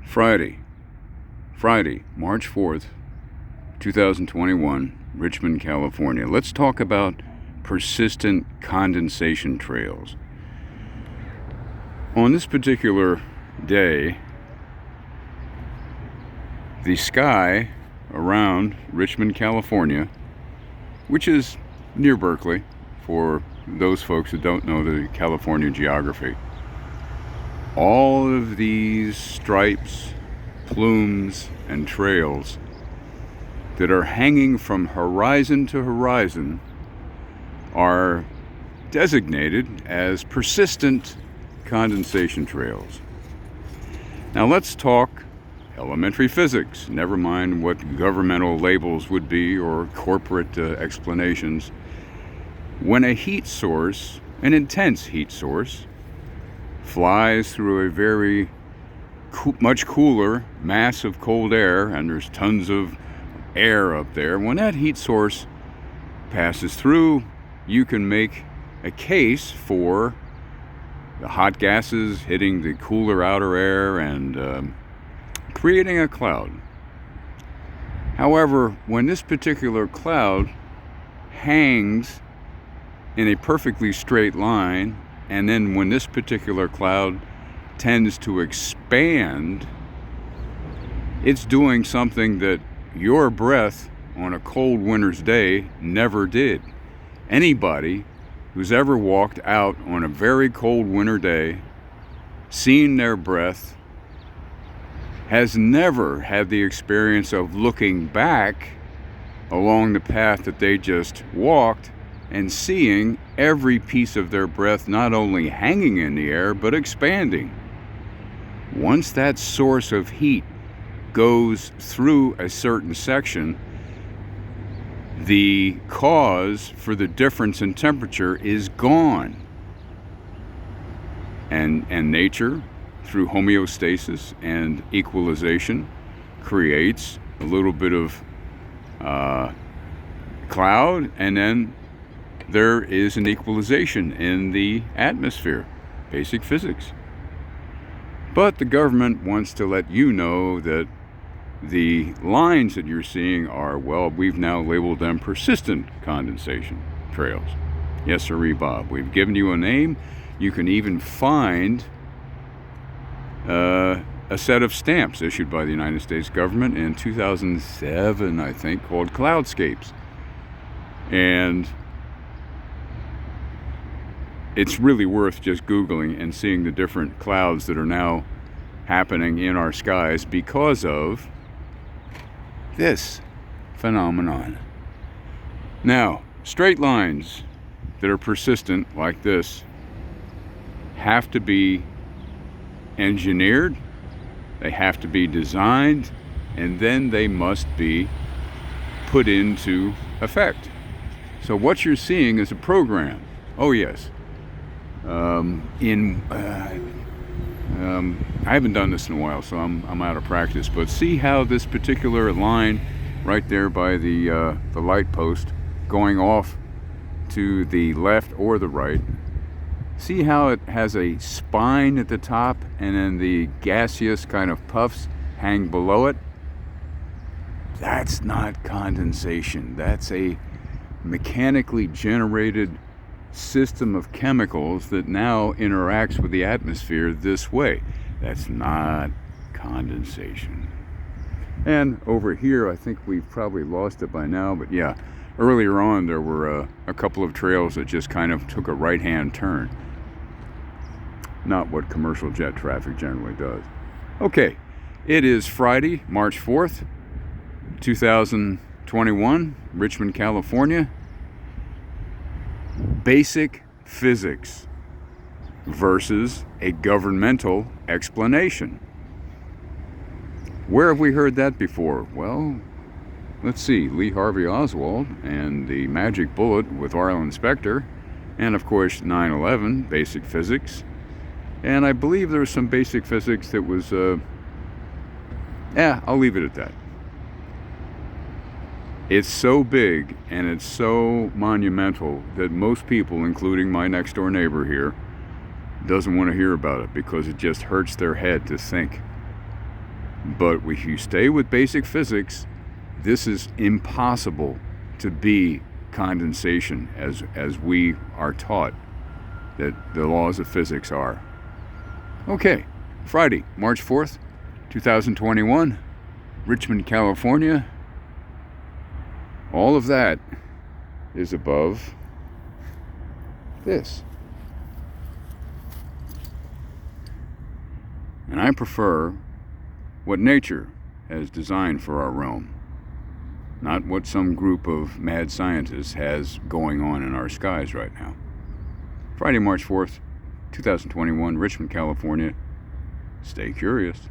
Friday, March 4th, 2021, Richmond, California. Let's talk about persistent condensation trails. On this particular day, the sky around Richmond, California, which is near Berkeley, for those folks who don't know the California geography, all of these stripes, plumes, and trails that are hanging from horizon to horizon are designated as persistent condensation trails. Now let's talk elementary physics, never mind what governmental labels would be or corporate explanations. When a heat source, an intense heat source, flies through a very much cooler mass of cold air, and there's tons of air up there, when that heat source passes through, you can make a case for the hot gases hitting the cooler outer air and creating a cloud. However, when this particular cloud hangs in a perfectly straight line, and then when this particular cloud tends to expand, it's doing something that your breath on a cold winter's day never did. Anybody who's ever walked out on a very cold winter day, seen their breath, has never had the experience of looking back along the path that they just walked and seeing every piece of their breath not only hanging in the air, but expanding. Once that source of heat goes through a certain section, the cause for the difference in temperature is gone. And nature, through homeostasis and equalization, creates a little bit of cloud, and then there is an equalization in the atmosphere. Basic physics. But the government wants to let you know that the lines that you're seeing are, well, we've now labeled them persistent condensation trails. Yes, sirree, Bob. We've given you a name. You can even find a set of stamps issued by the United States government in 2007, I think, called Cloudscapes. And it's really worth just Googling and seeing the different clouds that are now happening in our skies because of this phenomenon. Now, straight lines that are persistent like this have to be engineered, they have to be designed, and then they must be put into effect. So what you're seeing is a program. Oh yes. I haven't done this in a while, so I'm out of practice. But see how this particular line right there by the light post going off to the left or the right. See how it has a spine at the top, and then the gaseous kind of puffs hang below it? That's not condensation. That's a mechanically generated system of chemicals that now interacts with the atmosphere this way. That's not condensation. And over here, I think we've probably lost it by now, but yeah, earlier on there were a couple of trails that just kind of took a right-hand turn. Not what commercial jet traffic generally does. Okay, it is Friday, March 4th, 2021, Richmond, California. Basic physics versus a governmental explanation. Where have we heard that before? Well, let's see, Lee Harvey Oswald and the magic bullet with Arlen Specter, and of course 9/11, basic physics. And I believe there was some basic physics that was, I'll leave it at that. It's so big and it's so monumental that most people, including my next door neighbor here, doesn't want to hear about it because it just hurts their head to think But if you stay with basic physics, this is impossible to be condensation as we are taught that the laws of physics are. Okay, Friday, March 4th, 2021, Richmond, California. All of that is above this. And I prefer what nature has designed for our realm, not what some group of mad scientists has going on in our skies right now. Friday, March 4th, 2021, Richmond, California. Stay curious.